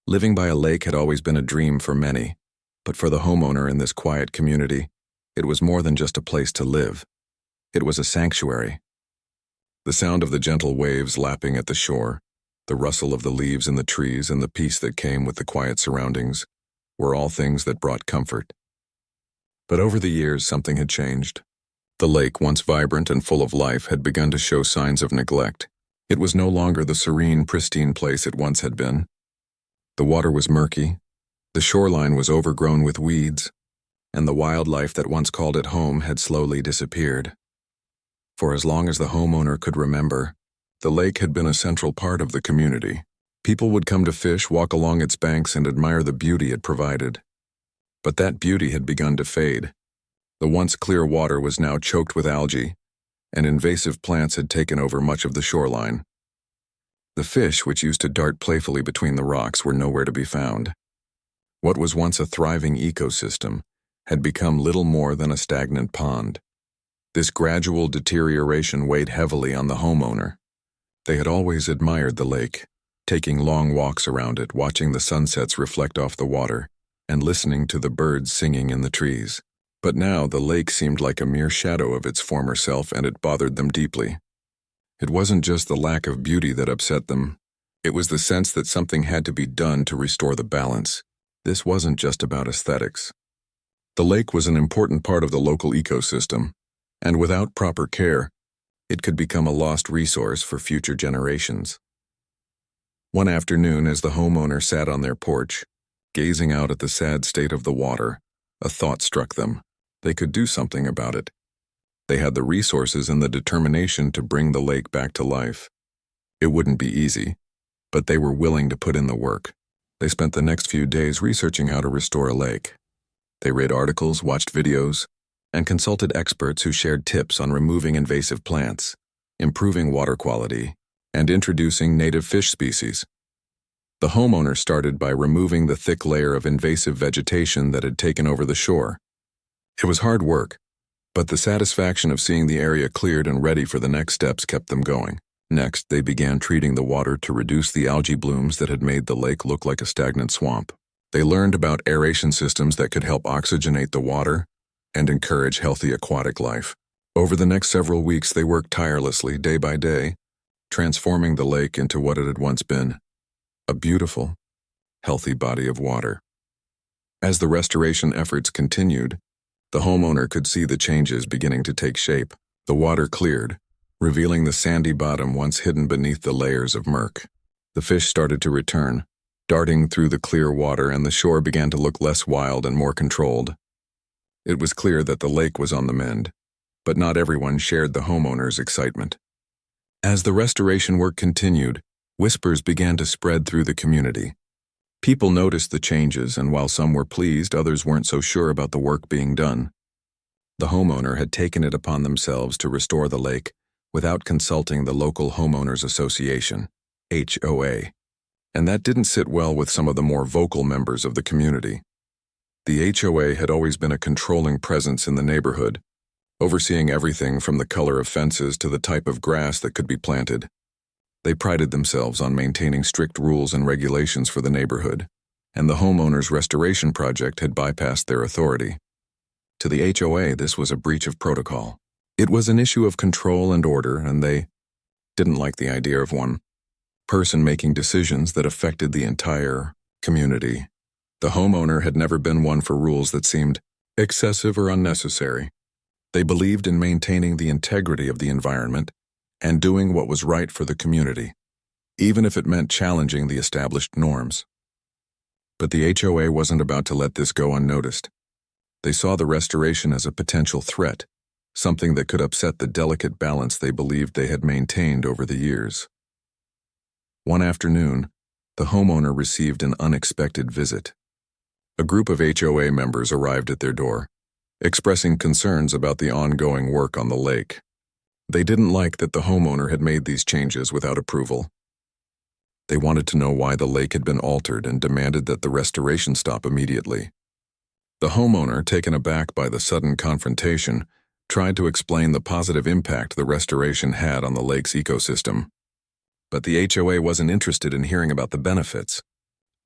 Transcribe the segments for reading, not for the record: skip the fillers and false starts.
Living by a lake had always been a dream for many, but for the homeowner in this quiet community, it was more than just a place to live. It was a sanctuary. The sound of the gentle waves lapping at the shore, the rustle of the leaves in the trees, and the peace that came with the quiet surroundings were all things that brought comfort. But over the years, something had changed. The lake, once vibrant and full of life, had begun to show signs of neglect. It was no longer the serene, pristine place it once had been. The water was murky, the shoreline was overgrown with weeds, and the wildlife that once called it home had slowly disappeared. For as long as the homeowner could remember, the lake had been a central part of the community. People would come to fish, walk along its banks, and admire the beauty it provided. But that beauty had begun to fade. The once clear water was now choked with algae, and invasive plants had taken over much of the shoreline. The fish, which used to dart playfully between the rocks, were nowhere to be found. What was once a thriving ecosystem had become little more than a stagnant pond. This gradual deterioration weighed heavily on the homeowner. They had always admired the lake, taking long walks around it, watching the sunsets reflect off the water, and listening to the birds singing in the trees. But now the lake seemed like a mere shadow of its former self, and it bothered them deeply. It wasn't just the lack of beauty that upset them. It was the sense that something had to be done to restore the balance. This wasn't just about aesthetics. The lake was an important part of the local ecosystem, and without proper care, it could become a lost resource for future generations. One afternoon, as the homeowner sat on their porch, gazing out at the sad state of the water, a thought struck them. They could do something about it. They had the resources and the determination to bring the lake back to life. It wouldn't be easy, but they were willing to put in the work. They spent the next few days researching how to restore a lake. They read articles, watched videos, and consulted experts who shared tips on removing invasive plants, improving water quality, and introducing native fish species. The homeowner started by removing the thick layer of invasive vegetation that had taken over the shore. It was hard work, but the satisfaction of seeing the area cleared and ready for the next steps kept them going. Next, they began treating the water to reduce the algae blooms that had made the lake look like a stagnant swamp. They learned about aeration systems that could help oxygenate the water and encourage healthy aquatic life. Over the next several weeks, they worked tirelessly, day by day, transforming the lake into what it had once been, a beautiful, healthy body of water. As the restoration efforts continued, the homeowner could see the changes beginning to take shape. The water cleared, revealing the sandy bottom once hidden beneath the layers of murk. The fish started to return, darting through the clear water, and the shore began to look less wild and more controlled. It was clear that the lake was on the mend, but not everyone shared the homeowner's excitement. As the restoration work continued, whispers began to spread through the community. People noticed the changes, and while some were pleased, others weren't so sure about the work being done. The homeowner had taken it upon themselves to restore the lake without consulting the local homeowners association, HOA, and that didn't sit well with some of the more vocal members of the community. The HOA had always been a controlling presence in the neighborhood, overseeing everything from the color of fences to the type of grass that could be planted. They prided themselves on maintaining strict rules and regulations for the neighborhood, and the homeowner's restoration project had bypassed their authority. To the HOA, this was a breach of protocol. It was an issue of control and order, and they didn't like the idea of one person making decisions that affected the entire community. The homeowner had never been one for rules that seemed excessive or unnecessary. They believed in maintaining the integrity of the environment and doing what was right for the community, even if it meant challenging the established norms. But the HOA wasn't about to let this go unnoticed. They saw the restoration as a potential threat, something that could upset the delicate balance they believed they had maintained over the years. One afternoon, the homeowner received an unexpected visit. A group of HOA members arrived at their door, expressing concerns about the ongoing work on the lake. They didn't like that the homeowner had made these changes without approval. They wanted to know why the lake had been altered and demanded that the restoration stop immediately. The homeowner, taken aback by the sudden confrontation, tried to explain the positive impact the restoration had on the lake's ecosystem. But the HOA wasn't interested in hearing about the benefits.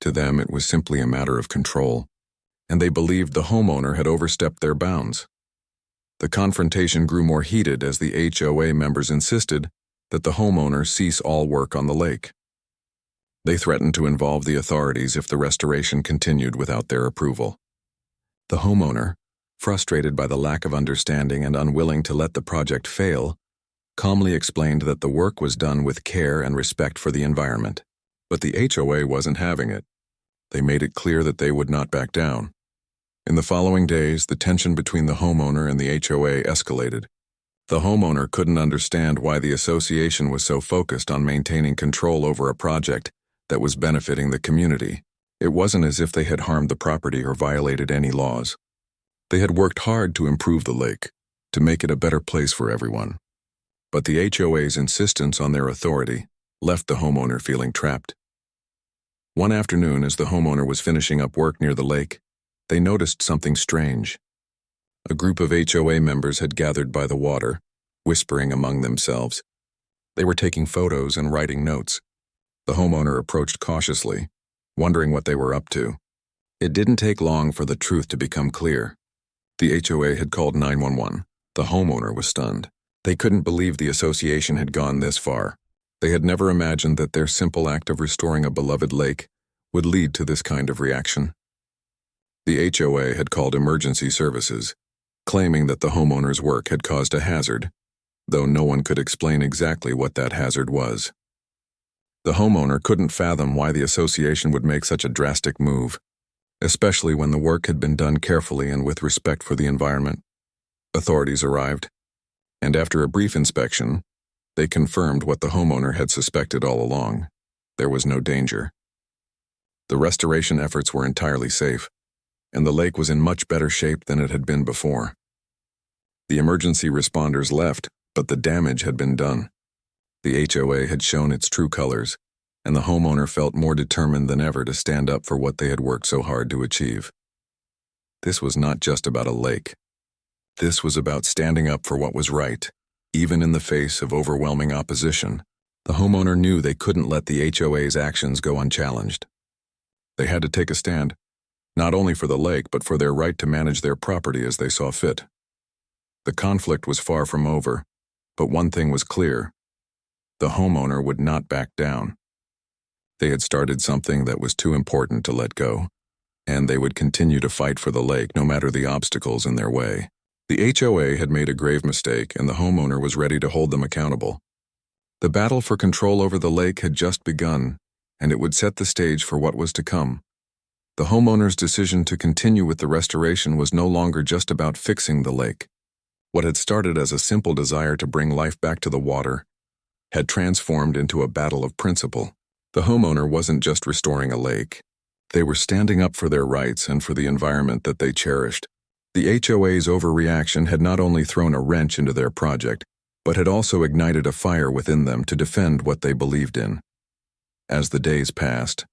To them, it was simply a matter of control, and they believed the homeowner had overstepped their bounds. The confrontation grew more heated as the HOA members insisted that the homeowner cease all work on the lake. They threatened to involve the authorities if the restoration continued without their approval. The homeowner, frustrated by the lack of understanding and unwilling to let the project fail, calmly explained that the work was done with care and respect for the environment. But the HOA wasn't having it. They made it clear that they would not back down. In the following days, the tension between the homeowner and the HOA escalated. The homeowner couldn't understand why the association was so focused on maintaining control over a project that was benefiting the community. It wasn't as if they had harmed the property or violated any laws. They had worked hard to improve the lake, to make it a better place for everyone. But the HOA's insistence on their authority left the homeowner feeling trapped. One afternoon, as the homeowner was finishing up work near the lake, they noticed something strange. A group of HOA members had gathered by the water, whispering among themselves. They were taking photos and writing notes. The homeowner approached cautiously, wondering what they were up to. It didn't take long for the truth to become clear. The HOA had called 911. The homeowner was stunned. They couldn't believe the association had gone this far. They had never imagined that their simple act of restoring a beloved lake would lead to this kind of reaction. The HOA had called emergency services, claiming that the homeowner's work had caused a hazard, though no one could explain exactly what that hazard was. The homeowner couldn't fathom why the association would make such a drastic move, especially when the work had been done carefully and with respect for the environment. Authorities arrived, and after a brief inspection, they confirmed what the homeowner had suspected all along. There was no danger. The restoration efforts were entirely safe, and the lake was in much better shape than it had been before. The emergency responders left, but the damage had been done. The HOA had shown its true colors, and the homeowner felt more determined than ever to stand up for what they had worked so hard to achieve. This was not just about a lake. This was about standing up for what was right, even in the face of overwhelming opposition. The homeowner knew they couldn't let the HOA's actions go unchallenged. They had to take a stand, not only for the lake but for their right to manage their property as they saw fit. The conflict was far from over, but one thing was clear. The homeowner would not back down. They had started something that was too important to let go, and they would continue to fight for the lake no matter the obstacles in their way. The HOA had made a grave mistake, and the homeowner was ready to hold them accountable. The battle for control over the lake had just begun, and it would set the stage for what was to come. The homeowner's decision to continue with the restoration was no longer just about fixing the lake. What had started as a simple desire to bring life back to the water had transformed into a battle of principle. The homeowner wasn't just restoring a lake. They were standing up for their rights and for the environment that they cherished. The HOA's overreaction had not only thrown a wrench into their project, but had also ignited a fire within them to defend what they believed in. As the days passed,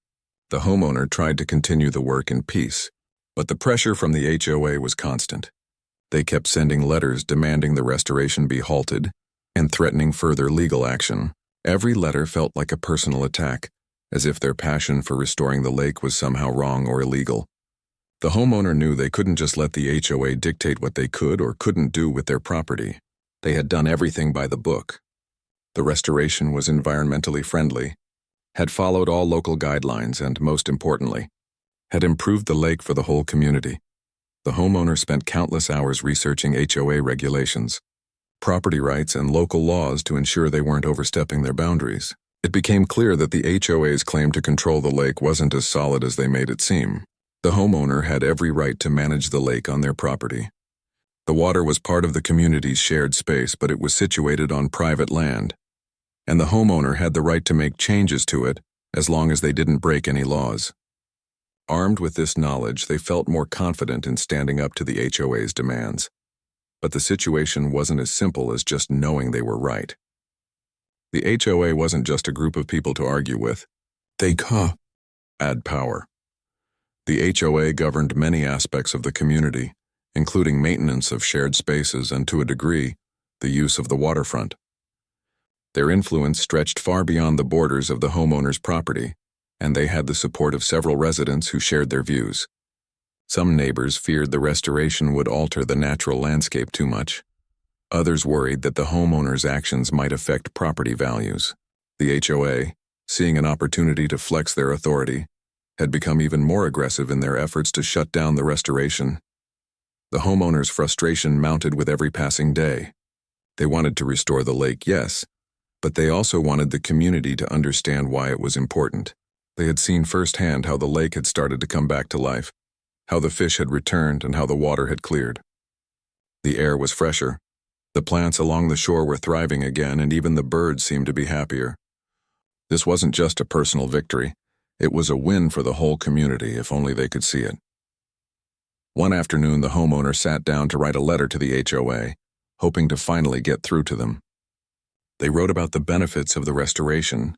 the homeowner tried to continue the work in peace, but the pressure from the HOA was constant. They kept sending letters demanding the restoration be halted and threatening further legal action. Every letter felt like a personal attack, as if their passion for restoring the lake was somehow wrong or illegal. The homeowner knew they couldn't just let the HOA dictate what they could or couldn't do with their property. They had done everything by the book. The restoration was environmentally friendly, had followed all local guidelines, and, most importantly, had improved the lake for the whole community. The homeowner spent countless hours researching HOA regulations, property rights, and local laws to ensure they weren't overstepping their boundaries. It became clear that the HOA's claim to control the lake wasn't as solid as they made it seem. The homeowner had every right to manage the lake on their property. The water was part of the community's shared space, but it was situated on private land, and the homeowner had the right to make changes to it as long as they didn't break any laws. Armed with this knowledge, they felt more confident in standing up to the HOA's demands. But the situation wasn't as simple as just knowing they were right. The HOA wasn't just a group of people to argue with. They had power. The HOA governed many aspects of the community, including maintenance of shared spaces and, to a degree, the use of the waterfront. Their influence stretched far beyond the borders of the homeowner's property, and they had the support of several residents who shared their views. Some neighbors feared the restoration would alter the natural landscape too much. Others worried that the homeowner's actions might affect property values. The HOA, seeing an opportunity to flex their authority, had become even more aggressive in their efforts to shut down the restoration. The homeowners' frustration mounted with every passing day. They wanted to restore the lake, yes, but they also wanted the community to understand why it was important. They had seen firsthand how the lake had started to come back to life, how the fish had returned, and how the water had cleared. The air was fresher. The plants along the shore were thriving again, and even the birds seemed to be happier. This wasn't just a personal victory. It was a win for the whole community, if only they could see it. One afternoon, the homeowner sat down to write a letter to the HOA, hoping to finally get through to them. They wrote about the benefits of the restoration,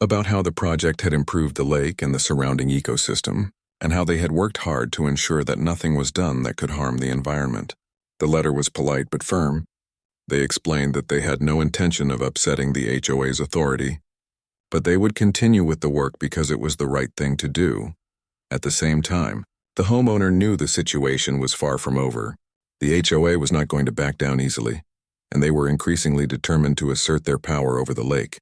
about how the project had improved the lake and the surrounding ecosystem, and how they had worked hard to ensure that nothing was done that could harm the environment. The letter was polite but firm. They explained that they had no intention of upsetting the HOA's authority, but they would continue with the work because it was the right thing to do. At the same time, the homeowner knew the situation was far from over. The HOA was not going to back down easily, and they were increasingly determined to assert their power over the lake.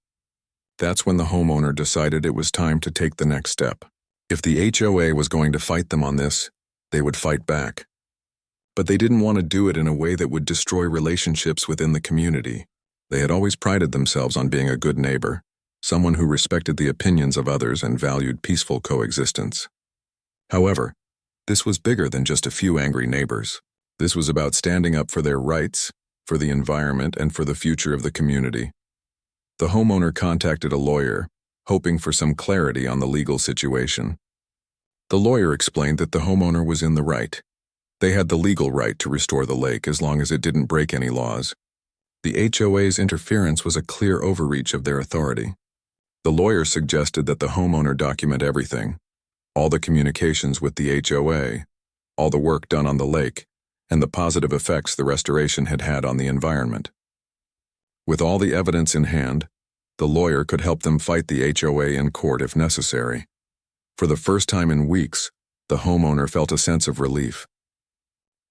That's when the homeowner decided it was time to take the next step. If the HOA was going to fight them on this, they would fight back. But they didn't want to do it in a way that would destroy relationships within the community. They had always prided themselves on being a good neighbor, someone who respected the opinions of others and valued peaceful coexistence. However, this was bigger than just a few angry neighbors. This was about standing up for their rights, for the environment, and for the future of the community. The homeowner contacted a lawyer, hoping for some clarity on the legal situation. The lawyer explained that the homeowner was in the right. They had the legal right to restore the lake as long as it didn't break any laws. The HOA's interference was a clear overreach of their authority. The lawyer suggested that the homeowner document everything, all the communications with the HOA, all the work done on the lake, and the positive effects the restoration had had on the environment. With all the evidence in hand, the lawyer could help them fight the HOA in court if necessary. For the first time in weeks, the homeowner felt a sense of relief.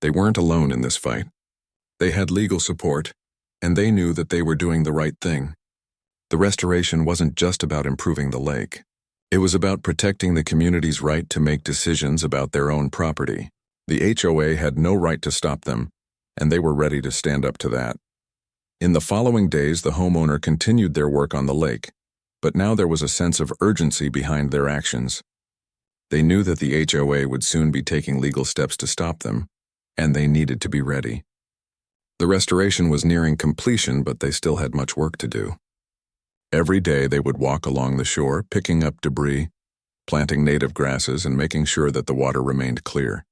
They weren't alone in this fight. They had legal support, and they knew that they were doing the right thing. The restoration wasn't just about improving the lake. It was about protecting the community's right to make decisions about their own property. The HOA had no right to stop them, and they were ready to stand up to that. In the following days, the homeowner continued their work on the lake, but now there was a sense of urgency behind their actions. They knew that the HOA would soon be taking legal steps to stop them, and they needed to be ready. The restoration was nearing completion, but they still had much work to do. Every day they would walk along the shore, picking up debris, planting native grasses, and making sure that the water remained clear.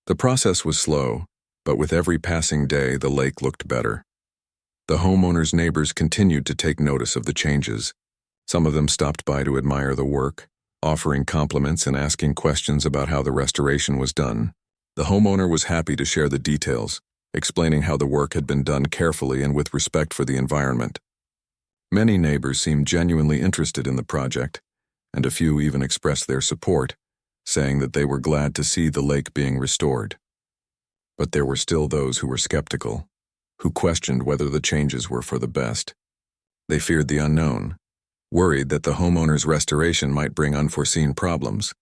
The process was slow, but with every passing day, the lake looked better. The homeowner's neighbors continued to take notice of the changes. Some of them stopped by to admire the work, offering compliments and asking questions about how the restoration was done. The homeowner was happy to share the details, explaining how the work had been done carefully and with respect for the environment. Many neighbors seemed genuinely interested in the project, and a few even expressed their support, saying that they were glad to see the lake being restored. But there were still those who were skeptical, who questioned whether the changes were for the best. They feared the unknown, worried that the homeowner's restoration might bring unforeseen problems.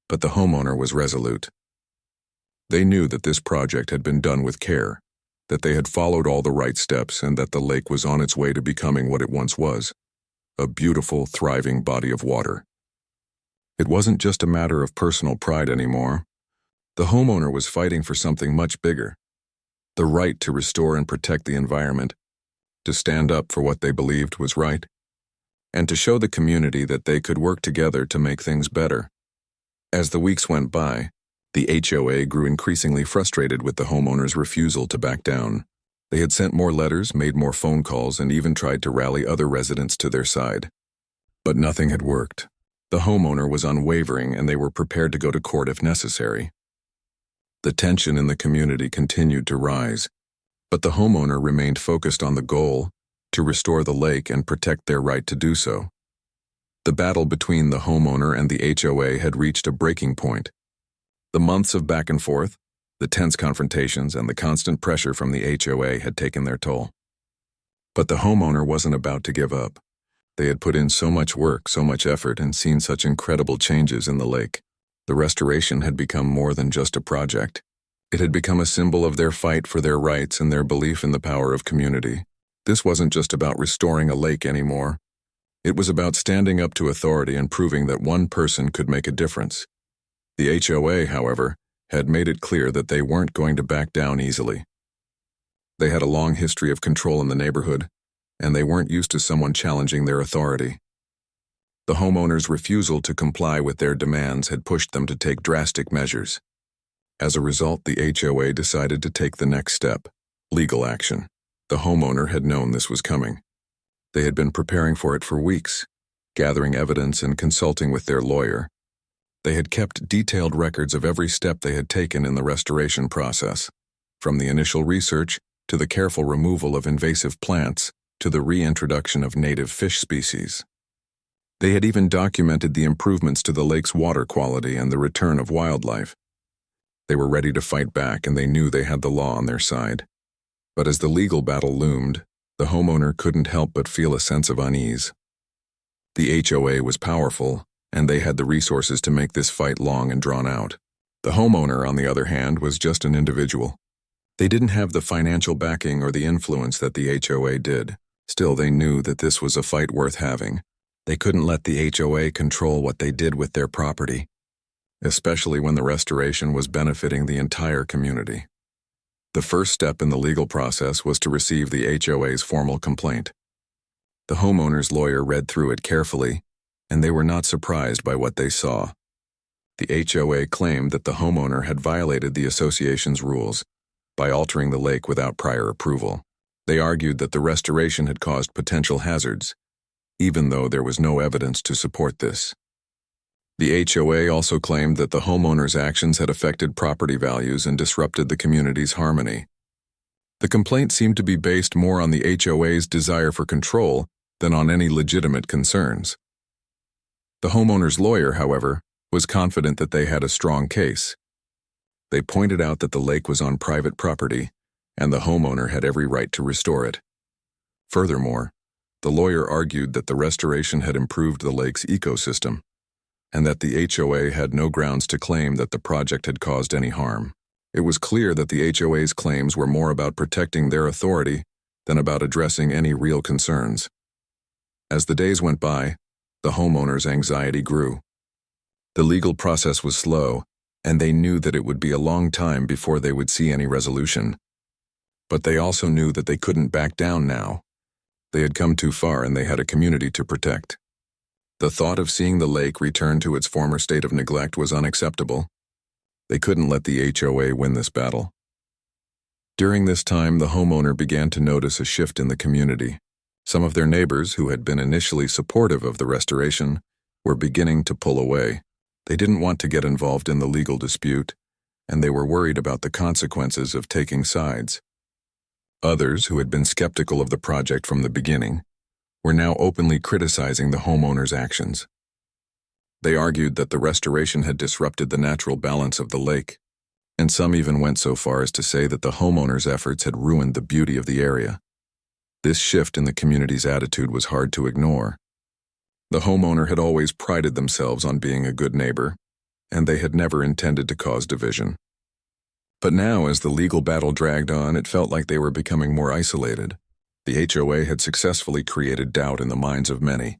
But the homeowner was resolute. They knew that this project had been done with care, that they had followed all the right steps, and that the lake was on its way to becoming what it once was, a beautiful, thriving body of water. It wasn't just a matter of personal pride anymore. The homeowner was fighting for something much bigger, the right to restore and protect the environment, to stand up for what they believed was right, and to show the community that they could work together to make things better. As the weeks went by, the HOA grew increasingly frustrated with the homeowner's refusal to back down. They had sent more letters, made more phone calls, and even tried to rally other residents to their side. But nothing had worked. The homeowner was unwavering, and they were prepared to go to court if necessary. The tension in the community continued to rise, but the homeowner remained focused on the goal, to restore the lake and protect their right to do so. The battle between the homeowner and the HOA had reached a breaking point. The months of back and forth, the tense confrontations, and the constant pressure from the HOA had taken their toll. But the homeowner wasn't about to give up. They had put in so much work, so much effort, and seen such incredible changes in the lake. The restoration had become more than just a project. It had become a symbol of their fight for their rights and their belief in the power of community. This wasn't just about restoring a lake anymore. It was about standing up to authority and proving that one person could make a difference. The HOA, however, had made it clear that they weren't going to back down easily. They had a long history of control in the neighborhood, and they weren't used to someone challenging their authority. The homeowners' refusal to comply with their demands had pushed them to take drastic measures. As a result, the HOA decided to take the next step: legal action. The homeowner had known this was coming. They had been preparing for it for weeks, gathering evidence and consulting with their lawyer. They had kept detailed records of every step they had taken in the restoration process, from the initial research to the careful removal of invasive plants to the reintroduction of native fish species. They had even documented the improvements to the lake's water quality and the return of wildlife. They were ready to fight back, and they knew they had the law on their side. But as the legal battle loomed, the homeowner couldn't help but feel a sense of unease. The HOA was powerful, and they had the resources to make this fight long and drawn out. The homeowner, on the other hand, was just an individual. They didn't have the financial backing or the influence that the HOA did. Still, they knew that this was a fight worth having. They couldn't let the HOA control what they did with their property, especially when the restoration was benefiting the entire community. The first step in the legal process was to receive the HOA's formal complaint. The homeowner's lawyer read through it carefully, and they were not surprised by what they saw. The HOA claimed that the homeowner had violated the association's rules by altering the lake without prior approval. They argued that the restoration had caused potential hazards, even though there was no evidence to support this. The HOA also claimed that the homeowner's actions had affected property values and disrupted the community's harmony. The complaint seemed to be based more on the HOA's desire for control than on any legitimate concerns. The homeowner's lawyer, however, was confident that they had a strong case. They pointed out that the lake was on private property, and the homeowner had every right to restore it. Furthermore, the lawyer argued that the restoration had improved the lake's ecosystem, and that the HOA had no grounds to claim that the project had caused any harm. It was clear that the HOA's claims were more about protecting their authority than about addressing any real concerns. As the days went by, the homeowner's anxiety grew. The legal process was slow, and they knew that it would be a long time before they would see any resolution. But they also knew that they couldn't back down now. They had come too far, and they had a community to protect. The thought of seeing the lake return to its former state of neglect was unacceptable. They couldn't let the HOA win this battle. During this time, the homeowner began to notice a shift in the community. Some of their neighbors, who had been initially supportive of the restoration, were beginning to pull away. They didn't want to get involved in the legal dispute, and they were worried about the consequences of taking sides. Others, who had been skeptical of the project from the beginning, were now openly criticizing the homeowner's actions. They argued that the restoration had disrupted the natural balance of the lake, and some even went so far as to say that the homeowner's efforts had ruined the beauty of the area. This shift in the community's attitude was hard to ignore. The homeowner had always prided themselves on being a good neighbor, and they had never intended to cause division. But now, as the legal battle dragged on, it felt like they were becoming more isolated. The HOA had successfully created doubt in the minds of many,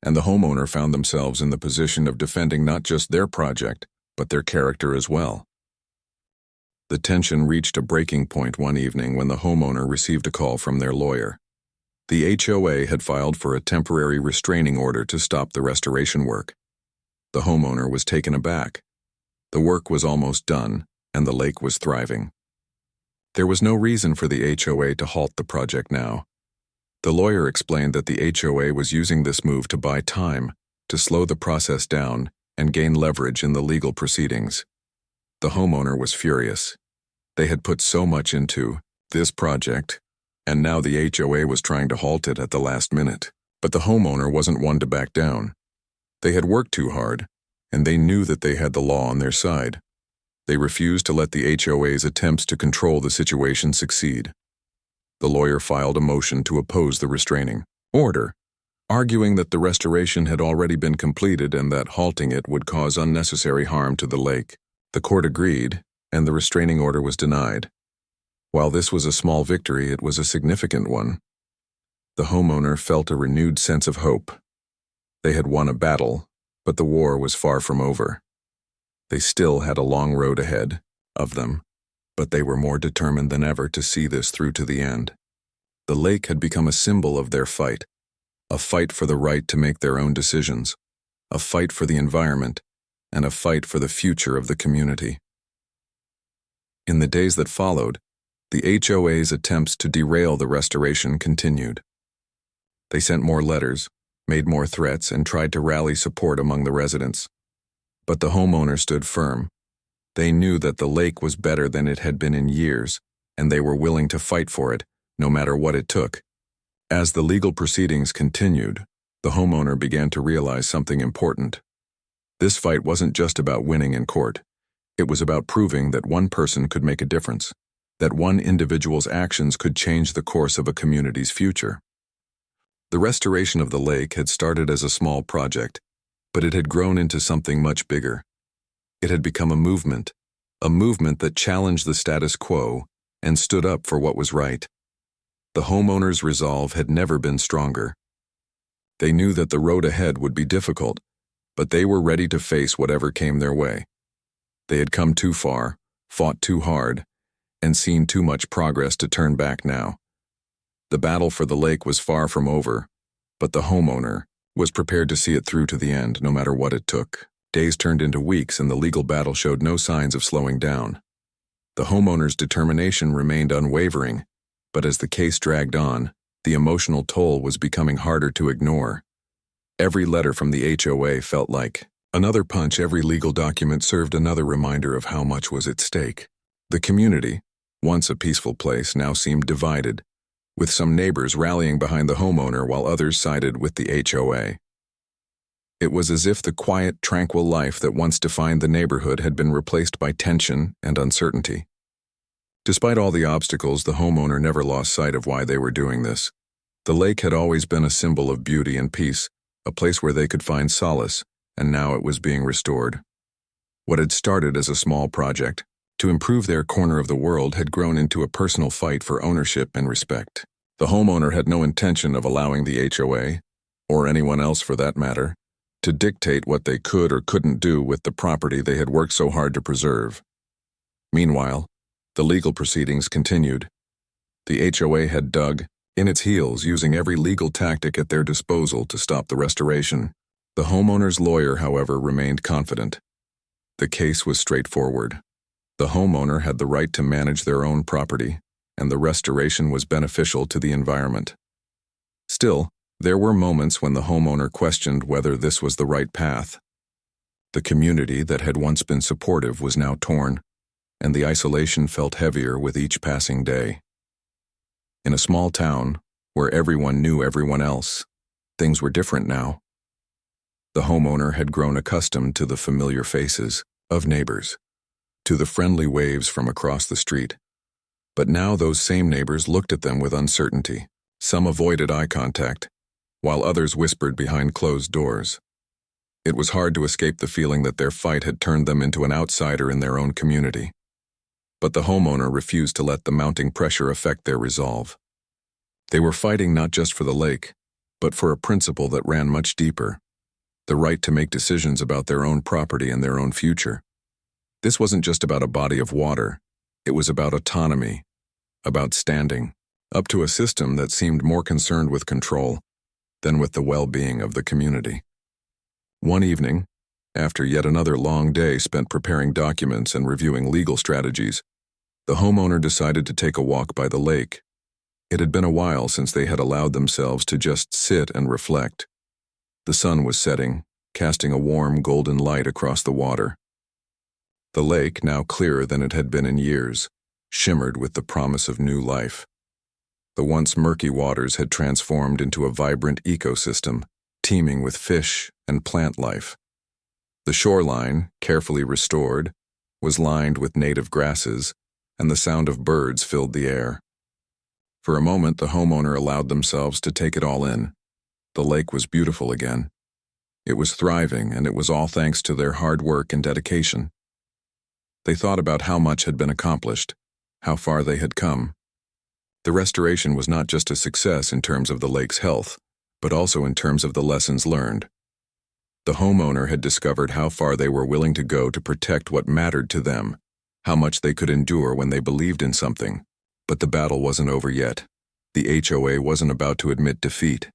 and the homeowner found themselves in the position of defending not just their project, but their character as well. The tension reached a breaking point one evening when the homeowner received a call from their lawyer. The HOA had filed for a temporary restraining order to stop the restoration work. The homeowner was taken aback. The work was almost done, and the lake was thriving. There was no reason for the HOA to halt the project now. The lawyer explained that the HOA was using this move to buy time, to slow the process down, and gain leverage in the legal proceedings. The homeowner was furious. They had put so much into this project, and now the HOA was trying to halt it at the last minute. But the homeowner wasn't one to back down. They had worked too hard, and they knew that they had the law on their side. They refused to let the HOA's attempts to control the situation succeed. The lawyer filed a motion to oppose the restraining order, arguing that the restoration had already been completed and that halting it would cause unnecessary harm to the lake. The court agreed, and the restraining order was denied. While this was a small victory, it was a significant one. The homeowner felt a renewed sense of hope. They had won a battle, but the war was far from over. They still had a long road ahead of them, but they were more determined than ever to see this through to the end. The lake had become a symbol of their fight, a fight for the right to make their own decisions, a fight for the environment, and a fight for the future of the community. In the days that followed, the HOA's attempts to derail the restoration continued. They sent more letters, made more threats, and tried to rally support among the residents. But the homeowner stood firm. They knew that the lake was better than it had been in years, and they were willing to fight for it, no matter what it took. As the legal proceedings continued, the homeowner began to realize something important. This fight wasn't just about winning in court. It was about proving that one person could make a difference, that one individual's actions could change the course of a community's future. The restoration of the lake had started as a small project, but it had grown into something much bigger. It had become a movement that challenged the status quo and stood up for what was right. The homeowners' resolve had never been stronger. They knew that the road ahead would be difficult, but they were ready to face whatever came their way. They had come too far, fought too hard, and seen too much progress to turn back now. The battle for the lake was far from over, but the homeowner was prepared to see it through to the end, no matter what it took. Days turned into weeks, and the legal battle showed no signs of slowing down. The homeowner's determination remained unwavering, but as the case dragged on, the emotional toll was becoming harder to ignore. Every letter from the HOA felt like another punch. Every legal document served another reminder of how much was at stake. The community, once a peaceful place, now seemed divided, with some neighbors rallying behind the homeowner while others sided with the HOA. It was as if the quiet, tranquil life that once defined the neighborhood had been replaced by tension and uncertainty. Despite all the obstacles, the homeowner never lost sight of why they were doing this. The lake had always been a symbol of beauty and peace, a place where they could find solace, and now it was being restored. What had started as a small project to improve their corner of the world had grown into a personal fight for ownership and respect. The homeowner had no intention of allowing the HOA, or anyone else for that matter, to dictate what they could or couldn't do with the property they had worked so hard to preserve. Meanwhile, the legal proceedings continued. The HOA had dug in its heels, using every legal tactic at their disposal to stop the restoration. The homeowner's lawyer, however, remained confident. The case was straightforward. The homeowner had the right to manage their own property, and the restoration was beneficial to the environment. Still, there were moments when the homeowner questioned whether this was the right path. The community that had once been supportive was now torn, and the isolation felt heavier with each passing day. In a small town, where everyone knew everyone else, things were different now. The homeowner had grown accustomed to the familiar faces of neighbors, to the friendly waves from across the street. But now those same neighbors looked at them with uncertainty. Some avoided eye contact, while others whispered behind closed doors. It was hard to escape the feeling that their fight had turned them into an outsider in their own community. But the homeowner refused to let the mounting pressure affect their resolve. They were fighting not just for the lake, but for a principle that ran much deeper: the right to make decisions about their own property and their own future. This wasn't just about a body of water. It was about autonomy, about standing up to a system that seemed more concerned with control than with the well-being of the community. One evening, after yet another long day spent preparing documents and reviewing legal strategies, the homeowner decided to take a walk by the lake. It had been a while since they had allowed themselves to just sit and reflect. The sun was setting, casting a warm golden light across the water. The lake, now clearer than it had been in years, shimmered with the promise of new life. The once murky waters had transformed into a vibrant ecosystem, teeming with fish and plant life. The shoreline, carefully restored, was lined with native grasses, and the sound of birds filled the air. For a moment, the homeowner allowed themselves to take it all in. The lake was beautiful again. It was thriving, and it was all thanks to their hard work and dedication. They thought about how much had been accomplished, how far they had come. The restoration was not just a success in terms of the lake's health, but also in terms of the lessons learned. The homeowner had discovered how far they were willing to go to protect what mattered to them, how much they could endure when they believed in something. But the battle wasn't over yet. The HOA wasn't about to admit defeat.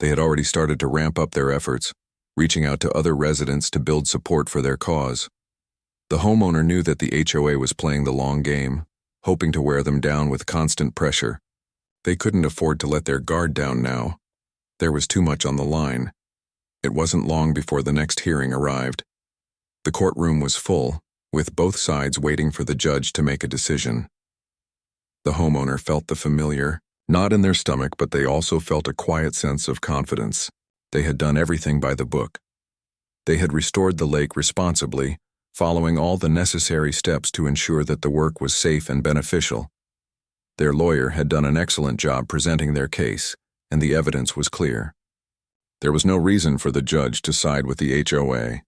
They had already started to ramp up their efforts, reaching out to other residents to build support for their cause. The homeowner knew that the HOA was playing the long game, hoping to wear them down with constant pressure. They couldn't afford to let their guard down now. There was too much on the line. It wasn't long before the next hearing arrived. The courtroom was full, with both sides waiting for the judge to make a decision. The homeowner felt the familiar, not in their stomach, but they also felt a quiet sense of confidence. They had done everything by the book. They had restored the lake responsibly, following all the necessary steps to ensure that the work was safe and beneficial. Their lawyer had done an excellent job presenting their case, and the evidence was clear. There was no reason for the judge to side with the HOA.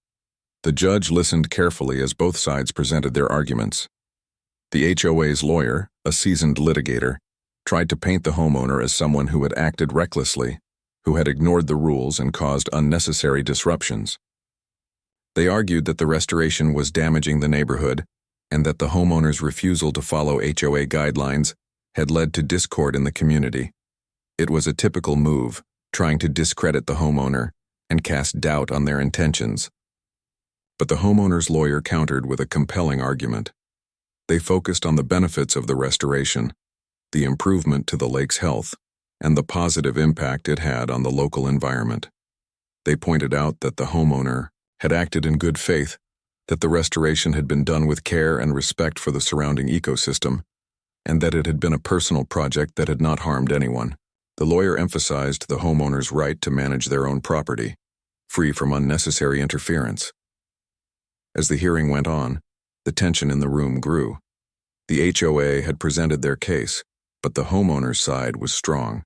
The judge listened carefully as both sides presented their arguments. The HOA's lawyer, a seasoned litigator, tried to paint the homeowner as someone who had acted recklessly, who had ignored the rules and caused unnecessary disruptions. They argued that the restoration was damaging the neighborhood and that the homeowner's refusal to follow HOA guidelines had led to discord in the community. It was a typical move, trying to discredit the homeowner and cast doubt on their intentions. But the homeowner's lawyer countered with a compelling argument. They focused on the benefits of the restoration, the improvement to the lake's health, and the positive impact it had on the local environment. They pointed out that the homeowner had acted in good faith, that the restoration had been done with care and respect for the surrounding ecosystem, and that it had been a personal project that had not harmed anyone. The lawyer emphasized the homeowner's right to manage their own property, free from unnecessary interference. As the hearing went on, the tension in the room grew. The HOA had presented their case, but the homeowner's side was strong.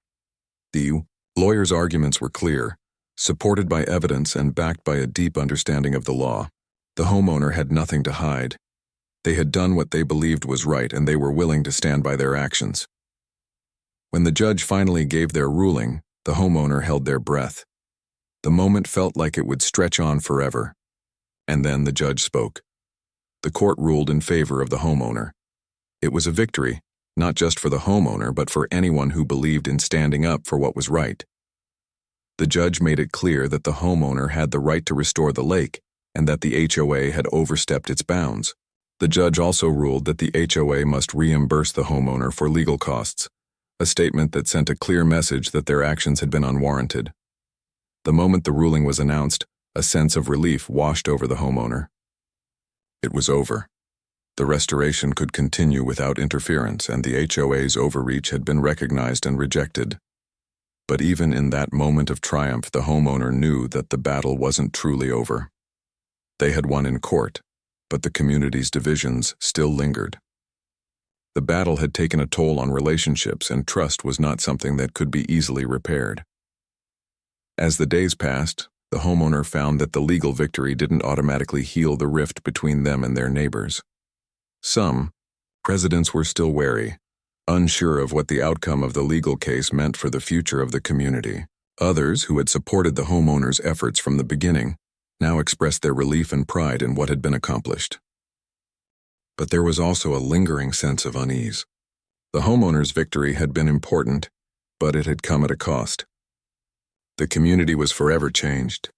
The lawyer's arguments were clear, supported by evidence and backed by a deep understanding of the law. The homeowner had nothing to hide. They had done what they believed was right, and they were willing to stand by their actions. When the judge finally gave their ruling, the homeowner held their breath. The moment felt like it would stretch on forever. And then the judge spoke. The court ruled in favor of the homeowner. It was a victory, not just for the homeowner, but for anyone who believed in standing up for what was right. The judge made it clear that the homeowner had the right to restore the lake, and that the HOA had overstepped its bounds. The judge also ruled that the HOA must reimburse the homeowner for legal costs, a statement that sent a clear message that their actions had been unwarranted. The moment the ruling was announced, a sense of relief washed over the homeowner. It was over. The restoration could continue without interference, and the HOA's overreach had been recognized and rejected. But even in that moment of triumph, the homeowner knew that the battle wasn't truly over. They had won in court, but the community's divisions still lingered. The battle had taken a toll on relationships, and trust was not something that could be easily repaired. As the days passed, the homeowner found that the legal victory didn't automatically heal the rift between them and their neighbors. Some residents were still wary, unsure of what the outcome of the legal case meant for the future of the community. Others, who had supported the homeowner's efforts from the beginning, now expressed their relief and pride in what had been accomplished. But there was also a lingering sense of unease. The homeowner's victory had been important, but it had come at a cost. The community was forever changed.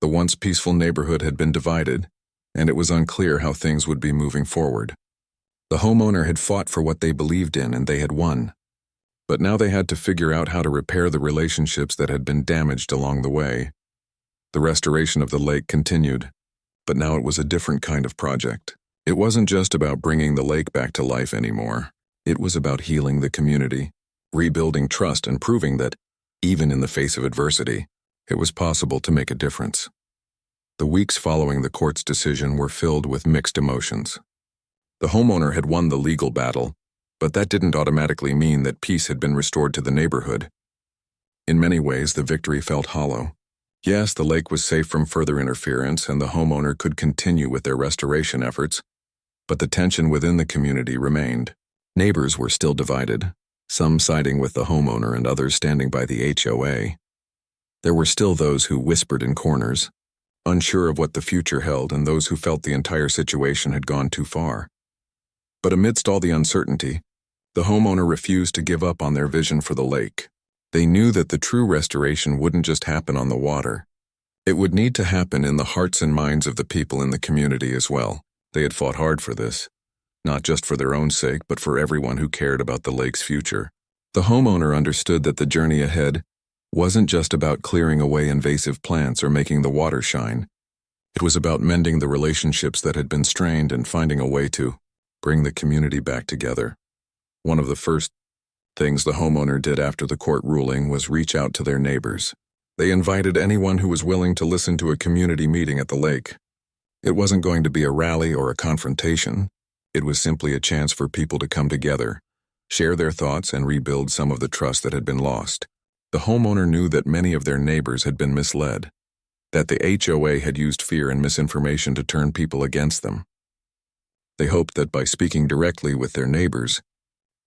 The once peaceful neighborhood had been divided, and it was unclear how things would be moving forward. The homeowner had fought for what they believed in, and they had won. But now they had to figure out how to repair the relationships that had been damaged along the way. The restoration of the lake continued, but now it was a different kind of project. It wasn't just about bringing the lake back to life anymore. It was about healing the community, rebuilding trust, and proving that, even in the face of adversity, it was possible to make a difference. The weeks following the court's decision were filled with mixed emotions. The homeowner had won the legal battle, but that didn't automatically mean that peace had been restored to the neighborhood. In many ways, the victory felt hollow. Yes, the lake was safe from further interference and the homeowner could continue with their restoration efforts, but the tension within the community remained. Neighbors were still divided, some siding with the homeowner and others standing by the HOA. There were still those who whispered in corners, unsure of what the future held, and those who felt the entire situation had gone too far. But amidst all the uncertainty, the homeowner refused to give up on their vision for the lake. They knew that the true restoration wouldn't just happen on the water. It would need to happen in the hearts and minds of the people in the community as well. They had fought hard for this, not just for their own sake, but for everyone who cared about the lake's future. The homeowner understood that the journey ahead wasn't just about clearing away invasive plants or making the water shine. It was about mending the relationships that had been strained and finding a way to bring the community back together. One of the first things the homeowner did after the court ruling was reach out to their neighbors. They invited anyone who was willing to listen to a community meeting at the lake. It wasn't going to be a rally or a confrontation. It was simply a chance for people to come together, share their thoughts, and rebuild some of the trust that had been lost. The homeowner knew that many of their neighbors had been misled, that the HOA had used fear and misinformation to turn people against them. They hoped that by speaking directly with their neighbors,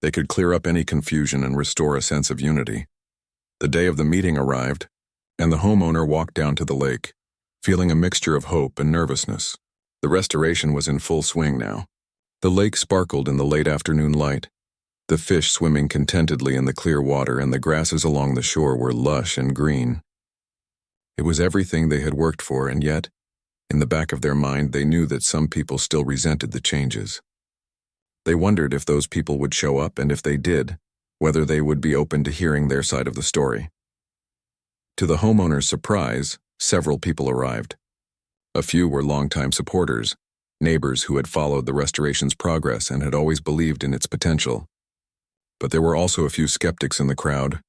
they could clear up any confusion and restore a sense of unity. The day of the meeting arrived, and the homeowner walked down to the lake, feeling a mixture of hope and nervousness. The restoration was in full swing now. The lake sparkled in the late afternoon light, the fish swimming contentedly in the clear water, and the grasses along the shore were lush and green. It was everything they had worked for, and yet, in the back of their mind, they knew that some people still resented the changes. They wondered if those people would show up, and if they did, whether they would be open to hearing their side of the story. To the homeowner's surprise, several people arrived. A few were longtime supporters, neighbors who had followed the restoration's progress and had always believed in its potential. But there were also a few skeptics in the crowd,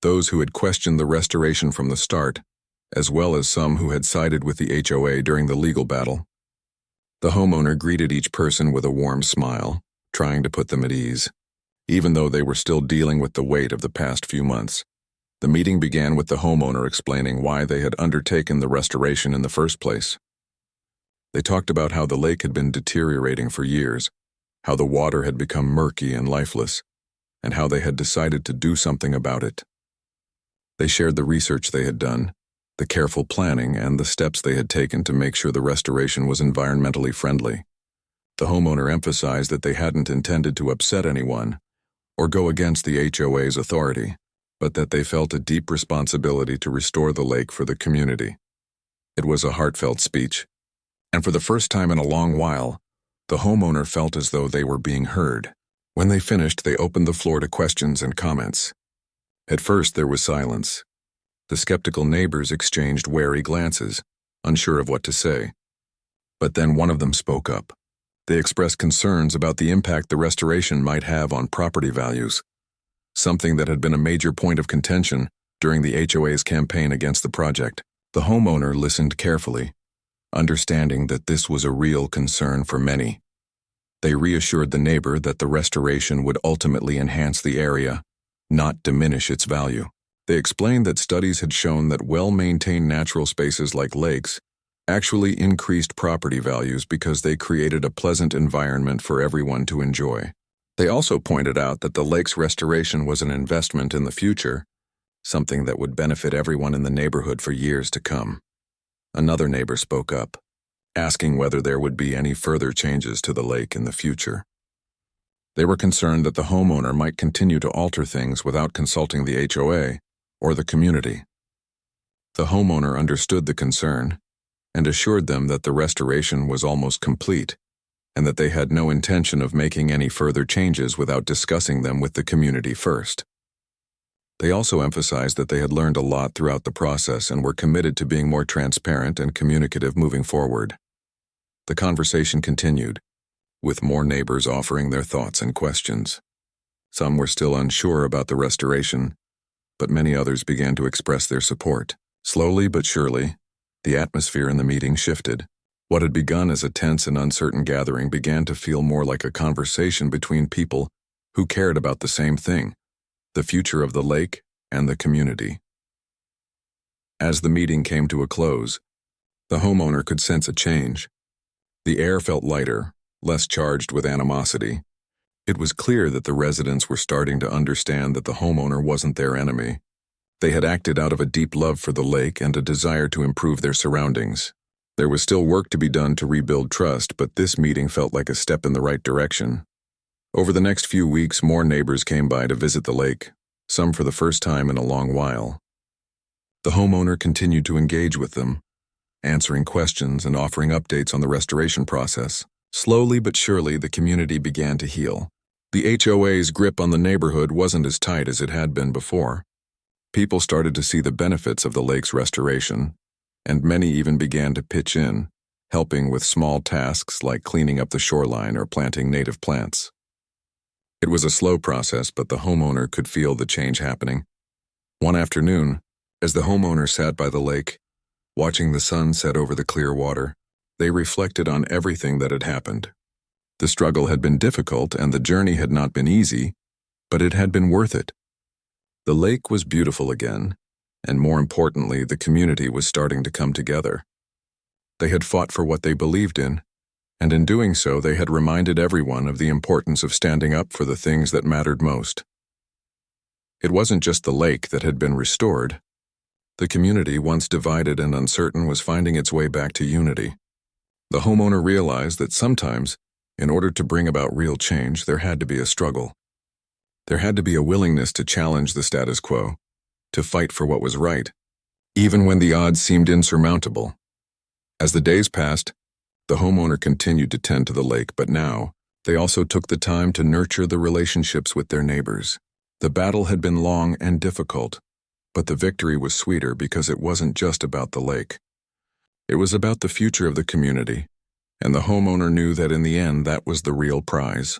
those who had questioned the restoration from the start, as well as some who had sided with the HOA during the legal battle. The homeowner greeted each person with a warm smile, trying to put them at ease. Even though they were still dealing with the weight of the past few months, the meeting began with the homeowner explaining why they had undertaken the restoration in the first place. They talked about how the lake had been deteriorating for years, how the water had become murky and lifeless, and how they had decided to do something about it. They shared the research they had done, the careful planning, and the steps they had taken to make sure the restoration was environmentally friendly. The homeowner emphasized that they hadn't intended to upset anyone or go against the HOA's authority, but that they felt a deep responsibility to restore the lake for the community. It was a heartfelt speech, and for the first time in a long while, the homeowner felt as though they were being heard. When they finished, they opened the floor to questions and comments. At first, there was silence. The skeptical neighbors exchanged wary glances, unsure of what to say. But then one of them spoke up. They expressed concerns about the impact the restoration might have on property values, something that had been a major point of contention during the HOA's campaign against the project. The homeowner listened carefully, understanding that this was a real concern for many. They reassured the neighbor that the restoration would ultimately enhance the area, not diminish its value. They explained that studies had shown that well-maintained natural spaces like lakes actually increased property values because they created a pleasant environment for everyone to enjoy. They also pointed out that the lake's restoration was an investment in the future, something that would benefit everyone in the neighborhood for years to come. Another neighbor spoke up, asking whether there would be any further changes to the lake in the future. They were concerned that the homeowner might continue to alter things without consulting the HOA or the community. The homeowner understood the concern and assured them that the restoration was almost complete and that they had no intention of making any further changes without discussing them with the community first. They also emphasized that they had learned a lot throughout the process and were committed to being more transparent and communicative moving forward. The conversation continued, with more neighbors offering their thoughts and questions. Some were still unsure about the restoration, but many others began to express their support. Slowly but surely, the atmosphere in the meeting shifted. What had begun as a tense and uncertain gathering began to feel more like a conversation between people who cared about the same thing, the future of the lake and the community. As the meeting came to a close, the homeowner could sense a change. The air felt lighter, less charged with animosity. It was clear that the residents were starting to understand that the homeowner wasn't their enemy. They had acted out of a deep love for the lake and a desire to improve their surroundings. There was still work to be done to rebuild trust, but this meeting felt like a step in the right direction. Over the next few weeks, more neighbors came by to visit the lake, some for the first time in a long while. The homeowner continued to engage with them, answering questions and offering updates on the restoration process. Slowly but surely, the community began to heal. The HOA's grip on the neighborhood wasn't as tight as it had been before. People started to see the benefits of the lake's restoration, and many even began to pitch in, helping with small tasks like cleaning up the shoreline or planting native plants. It was a slow process, but the homeowner could feel the change happening. One afternoon, as the homeowner sat by the lake, watching the sun set over the clear water, they reflected on everything that had happened. The struggle had been difficult and the journey had not been easy, but it had been worth it. The lake was beautiful again, and more importantly, the community was starting to come together. They had fought for what they believed in, and in doing so, they had reminded everyone of the importance of standing up for the things that mattered most. It wasn't just the lake that had been restored. The community, once divided and uncertain, was finding its way back to unity. The homeowner realized that sometimes, in order to bring about real change, there had to be a struggle. There had to be a willingness to challenge the status quo, to fight for what was right, even when the odds seemed insurmountable. As the days passed, the homeowner continued to tend to the lake, but now, they also took the time to nurture the relationships with their neighbors. The battle had been long and difficult, but the victory was sweeter because it wasn't just about the lake. It was about the future of the community, and the homeowner knew that in the end that was the real prize.